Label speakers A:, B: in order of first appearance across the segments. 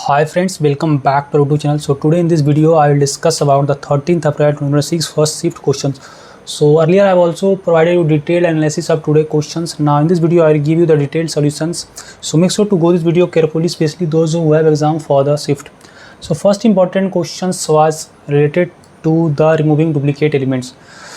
A: Hi friends, welcome back to our YouTube channel. So today in this video I will discuss about the 13th April 2026 first shift questions. So earlier I have also provided you detailed analysis of today questions. Now in this video I will give you the detailed solutions. So make sure to go this video carefully, especially those who have exam for the shift. So first important questions was related to the removing duplicate elements.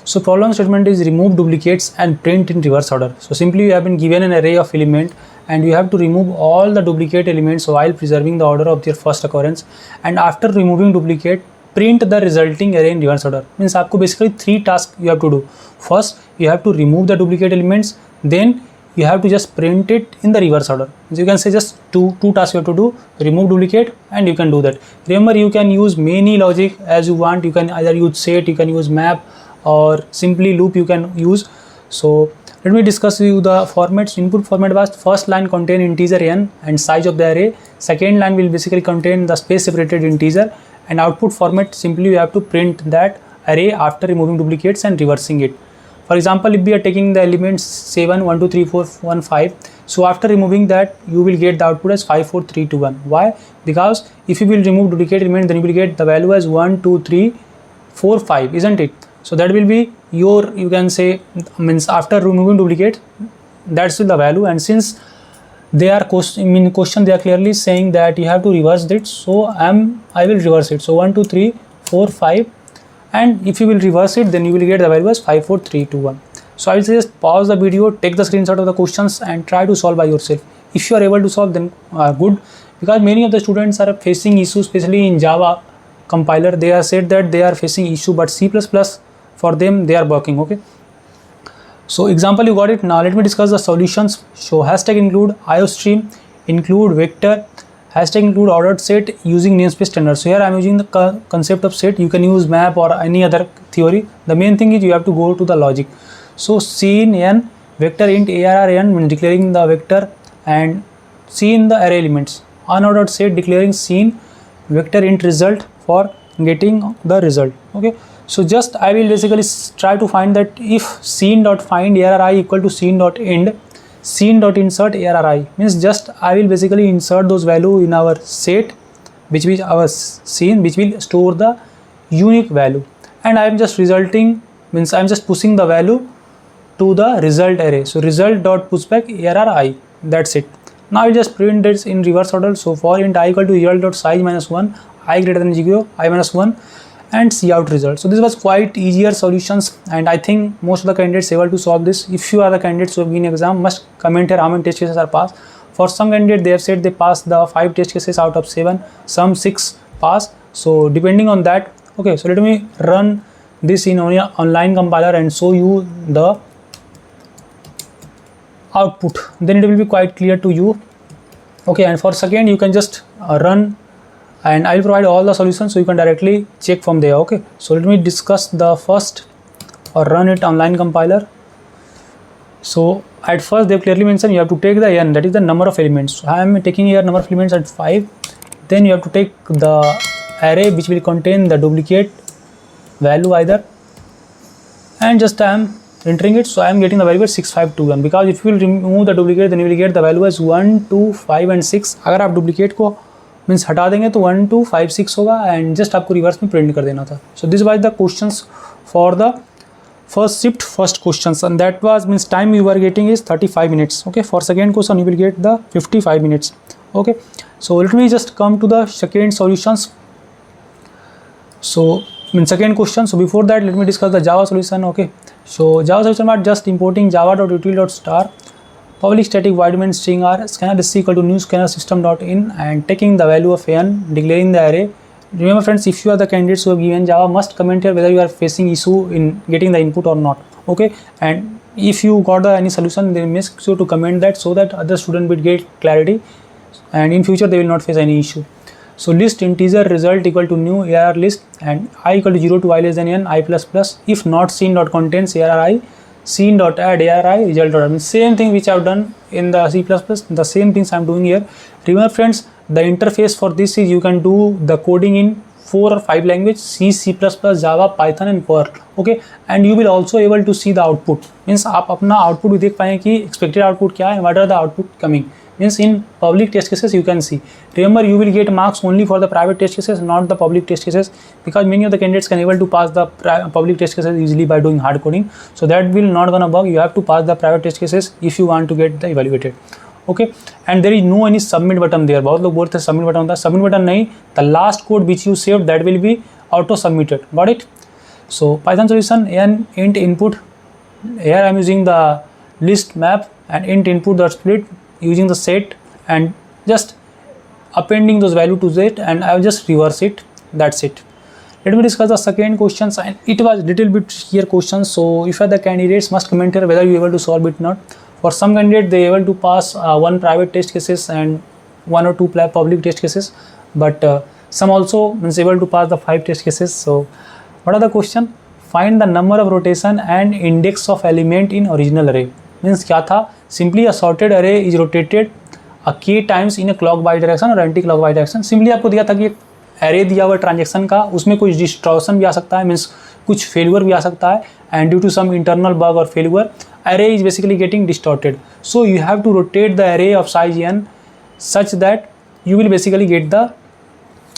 A: So problem statement is remove duplicates and print in reverse order. So simply you have been given an array of element and you have to remove all the duplicate elements while preserving the order of their first occurrence, and after removing duplicate print the resulting array in reverse order. Means आपको basically three tasks you have to do. First you have to remove the duplicate elements, then you have to just print it in the reverse order. So you can say just two tasks you have to do: remove duplicate, and you can do that. Remember, you can use many logic as you want. You can either use set, you can use map, or simply loop you can use. So let me discuss with you the formats. Input format was first line contain integer n and size of the array. Second line will basically contain the space separated integer, and output format simply you have to print that array after removing duplicates and reversing it. For example, if we are taking the elements 7 1 2 3 4 1 5, so after removing that you will get the output as 5 4 3 2 1. Why? Because if you will remove duplicate element, then you will get the value as 1 2 3 4 5, isn't it? So that will be your, you can say, means after removing duplicate, that's the value. And since they are question they are clearly saying that you have to reverse it, so I will reverse it. So 1 2 3 4 5, and if you will reverse it, then you will get the value as 5 4 3 2 1. So I will just pause the video, take the screenshot of the questions and try to solve by yourself. If you are able to solve, then good, because many of the students are facing issues, especially in Java compiler. They have said that they are facing issue, but C++ for them they are working. Okay, so example you got it. Now let me discuss the solutions. So hashtag include iostream, include vector, hashtag include ordered set using namespace standard. So here I am using the concept of set. You can use map or any other theory. The main thing is you have to go to the logic. So scene n vector int arr n means declaring the vector, and scene the array elements. Unordered set declaring scene vector int result for getting the result. Okay, so just I will basically try to find that if scene.find arri equal to scene.end, scene.insert arri, means just I will basically insert those value in our set, which is our scene, which will store the unique value, and I am just resulting, means I am just pushing the value to the result array. So result.pushback arri, that's it. Now I will just print this in reverse order. So for int I equal to result.size minus 1, I greater than 0, I minus 1, and see out result. So this was quite easier solutions, and I think most of the candidates able to solve this. If you are the candidates who have been exam, must comment here how many test cases are passed. For some candidates they have said they passed the 5 test cases out of 7, some 6 pass. So depending on that. Okay, so let me run this in online compiler and show you the output, then it will be quite clear to you. Okay, and for second you can just run, and I will provide all the solutions so you can directly check from there. Okay, so let me discuss the first, or run it online compiler. So at first they clearly mentioned you have to take the n, that is the number of elements. So I am taking here number of elements at 5. Then you have to take the array which will contain the duplicate value either, and just I am entering it. So I am getting the value as 6 5 2 1, because if you will remove the duplicate, then you will get the value as 1 2 5 and 6. अगर आप duplicate को means हटा देंगे तो 1 2 5 6 होगा, and just आपको reverse में print कर देना था. So this was the questions for the first shift first questions, and that was means time you are getting is 35 minutes. Okay, for second question you will get the 55 minutes. Okay, so let me just come to the second solutions. So in second question, so before that let me discuss the Java solution. Okay, so Java solution are just importing java.util.star public static void main string r scanner is equal to new scanner system.in, and taking the value of n, declaring the array. Remember friends, if you are the candidates who have given Java, must comment here whether you are facing issue in getting the input or not. Okay, and if you got any solution, then make sure to comment that so that other student will get clarity, and in future they will not face any issue. So list integer result equal to new arr list, and I equal to 0 to I less than n, I plus plus, if not scene dot contains arri, scene dot add arri result dot. I mean same thing which I have done in the C++, the same things I am doing here. Remember friends, the interface for this is you can do the coding in 4 or 5 language: C, C++, Java, Python and Perl. Okay, and you will also able to see the output. Means आप अपना output भी देख पाएंगे कि expected output क्या है, what are the output coming. means in public test cases you can see. Remember, you will get marks only for the private test cases, not the public test cases, because many of the candidates can able to pass the public test cases easily by doing hard coding. So that will not gonna work. You have to pass the private test cases if you want to get the evaluated. Okay, and there is no any submit button there. बहुत लोग बोलते हैं submit button होता है, submit button नहीं, the last code which you saved that will be auto submitted. Got it? So Python solution and int input. Here I am using the list map and int input dot split using the set and just appending those value to it, and I will just reverse it. That's it. Let me discuss the second questions, and it was little bit here questions. So if you are the candidates, must comment here whether you able to solve it or not. For some candidate they able to pass one private test cases and one or two public test cases, but some also means able to pass the 5 test cases. So what are the question? Find the number of rotation and index of element in original array. Means क्या था? Simply a sorted array is rotated a k times in a clockwise direction और anti clockwise direction. Simply आपको दिया था कि array दिया हुआ transaction का, उसमें कुछ डिस्ट्रॉशन भी आ सकता है, मीन्स कुछ फेलियर भी आ सकता है, and due to some internal bug और failure array is basically getting distorted. So you have to rotate the array of size n such that you will basically get the,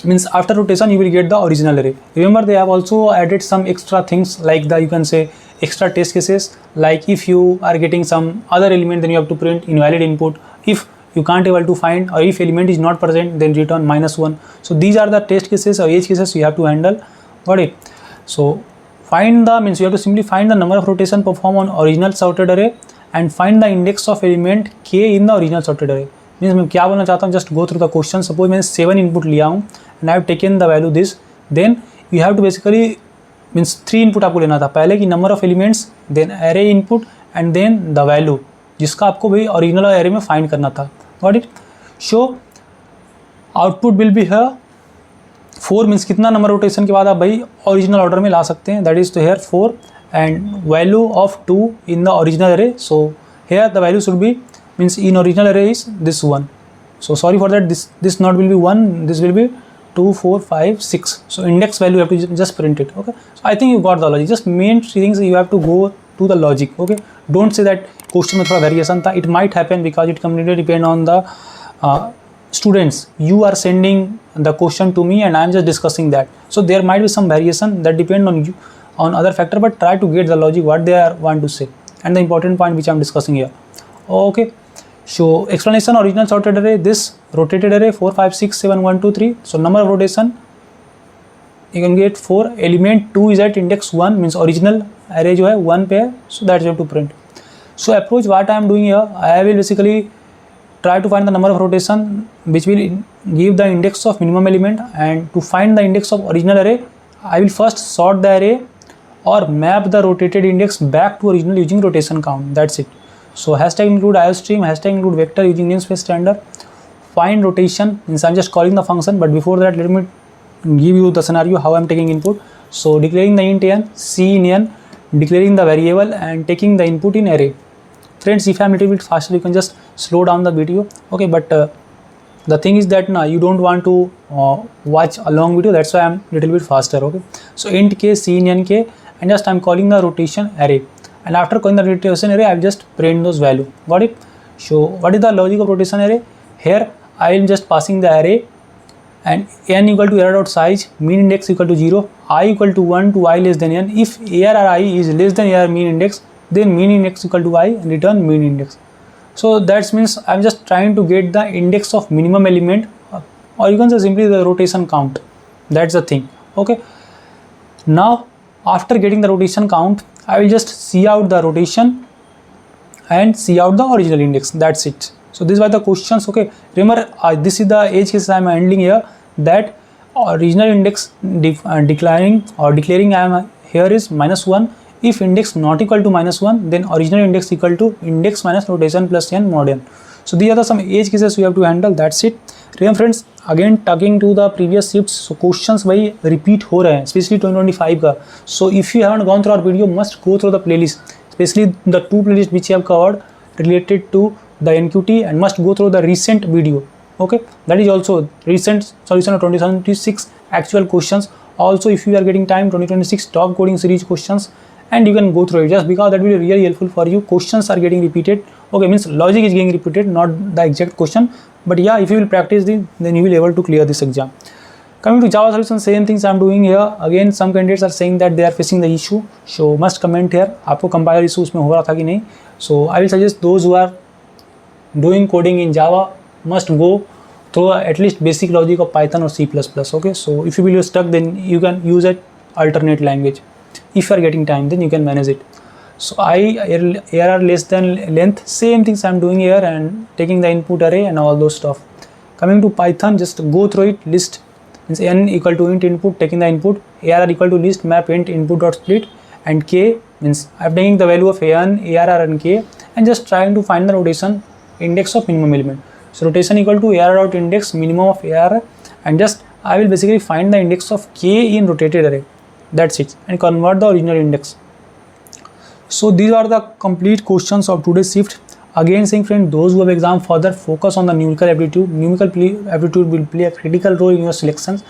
A: means after rotation you will get the original array. Remember, they have also added some extra things like the, you can say, extra test cases, like if you are getting some other element then you have to print invalid input. If you can't able to find, or if element is not present, then return -1. So these are the test cases or edge cases you have to handle. Got it? So find the, means you have to simply find the number of rotation performed on original sorted array and find the index of element k in the original sorted array. Means मैं क्या बोलना चाहता हूँ, just go through the question. Suppose मैंने 7 input लिया हूँ and I have taken the value this, then you have to basically, means 3 input आपको लेना था. पहले की number of elements, then array input and then the value जिसका आपको भाई ओरिजिनल एरे में फाइंड करना था. Got it? So output will be here 4, means कितना नंबर रोटेशन के बाद आप भाई ओरिजिनल ऑर्डर में ला सकते हैं, दैट इज तो here 4 and value of 2 in the original array. So here the value should be, means in original array is this one. So sorry for that, this not will be 1, this will be 2, 4, 5, 6. So index value you have to just print it. Okay, so I think you got the logic. Just main things you have to go to the logic. Okay, don't say that question में थोड़ा variation था. It might happen because it completely depend on the students. You are sending the question to me and I am just discussing that. So there might be some variation that depend on you, on other factor, but try to get the logic what they are want to say and the important point which I am discussing here. Okay. So explanation, original sorted array, this rotated array 4, 5, 6, 7, 1, 2, 3. So number of rotation you can get 4, element 2 is at index 1, means original array जो है 1 पे है, so that's you have to print. So approach what I am doing here, I will basically try to find the number of rotation which will give the index of minimum element, and to find the index of original array I will first sort the array or map the rotated index back to original using rotation count. That's it. So hashtag include iostream, hashtag include vector using namespace standard. Find rotation, means I'm just calling the function, but before that let me give you the scenario how I'm taking input. So declaring the int n, c in n, declaring the variable and taking the input in array. Friends, if I'm a little bit faster you can just slow down the video. Okay, but the thing is that now you don't want to watch a long video, that's why I'm little bit faster. Okay, so int k, c in n k, and just I'm calling the rotation array. And after calling the rotation array I will just print those value. Got it? So what is the logic of rotation array? Here I am just passing the array and n equal to array dot size, mean index equal to 0, I equal to 1 to I less than n. If AR or I is less than AR mean index, then mean index equal to I and return mean index. So that means I am just trying to get the index of minimum element, or you can say simply the rotation count. That's the thing. Okay, now after getting the rotation count I will just see out the rotation and see out the original index. That's it. So these were the questions. Okay, remember this is the edge case I am handling here, that original index declaring or declaring I am here is -1. If index not equal to -1, then original index equal to index minus rotation plus n mod n. So these are the some edge cases we have to handle. That's it. Remember friends, again talking to the previous shifts, so questions भाई repeat हो रहे हैं, especially 2025 का. So if you haven't gone through our video, must go through the playlist, especially the 2 playlists which I have covered related to the NQT, and must go through the recent video. Okay, that is also recent solution of 2026 actual questions. Also if you are getting time, 2026 top coding series questions and you can go through it, just because that will be really helpful for you. Questions are getting repeated, okay, means logic is getting repeated, not the exact question, but yeah, if you will practice this, then you will be able to clear this exam. Coming to Java solution, same things I'm doing here. Again, some candidates are saying that they are facing the issue, so must comment here. आपको compiler issue उसमें हो रहा था कि नहीं? So I will suggest those who are doing coding in Java must go through at least basic logic of Python or C++. Okay, so if you will be stuck, then you can use an alternate language. If you are getting time, then you can manage it. So ARR less than length, same things I'm doing here and taking the input array and all those stuff. Coming to Python, just go through it. List means n equal to int input, taking the input, ARR equal to list map int input dot split, and k means I'm taking the value of an, ARR and k, and just trying to find the rotation index of minimum element. So rotation equal to ARR dot index minimum of ARR, and just I will basically find the index of k in rotated array. That's it, and convert the original index. So these are the complete questions of today's shift. Again saying, friend, those who have exam further, focus on the numerical aptitude. Numerical aptitude will play a critical role in your selections,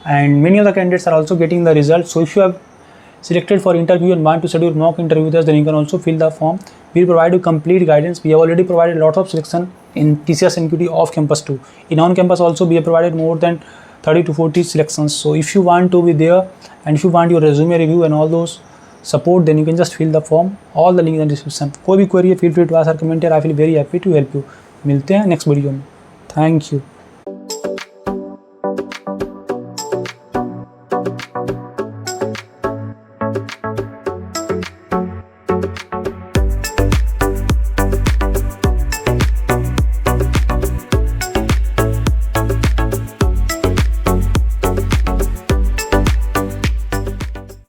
A: and many of the candidates are also getting the results. So if you have selected for interview and want to schedule mock interview with us, then you can also fill the form. We will provide you complete guidance. We have already provided a lot of selection in TCS NQT off campus too. In on campus also we have provided more than 30 to 40 selections. So if you want to be there, and if you want your resume review and all those support, then you can just fill the form. All the link in the description. कोई भी query है, feel free to ask or comment here. I feel very happy to help you. मिलते हैं next video में. Thank you.